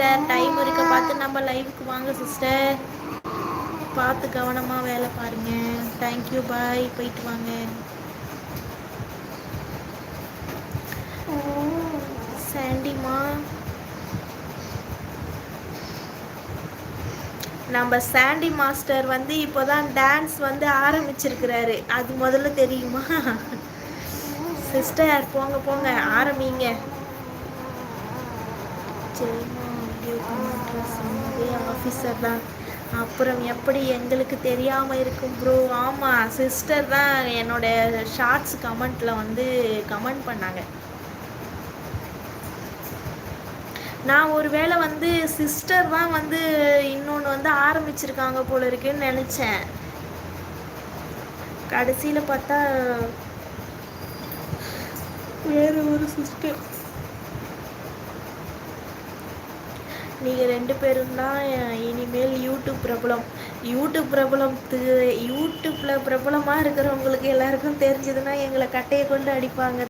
Sister. Time இருக்க பார்த்து நம்ம லைவுக்கு வாங்க சிஸ்டர். பார்த்து கவனமாக வேலை பாருங்க. தேங்க்யூ, பாய். போயிட்டு வாங்க. சாண்டிமா, நம்ம சாண்டி மாஸ்டர் வந்து இப்போதான் டான்ஸ் வந்து ஆரம்பிச்சிருக்கிறாரு. அது முதல்ல தெரியுமா சிஸ்டர்? போங்க போங்க, ஆரம்பிங்க. ஆஃபீஸர் தான். அப்புறம் எப்படி எங்களுக்கு தெரியாமல் இருக்கும் ப்ரோ? ஆமாம், சிஸ்டர் தான் என்னோட ஷார்ட்ஸ் கமெண்ட்டில் வந்து கமெண்ட் பண்ணாங்க. நான் ஒரு வேளை வந்து சிஸ்டர் தான் வந்து இன்னொன்று வந்து ஆரம்பிச்சிருக்காங்க போல இருக்குன்னு நினச்சேன். கடைசியில் பார்த்தா வேறு ஒரு சிஸ்டர். நீங்கள் 2 பேரும் தான் இனிமேல் யூடியூப் பிரபலம். யூடியூப்பில் பிரபலமாக இருக்கிறவங்களுக்கு எல்லாருக்கும் தெரிஞ்சதுன்னா எங்களை கட்டையை கொண்டு அடிப்பாங்க.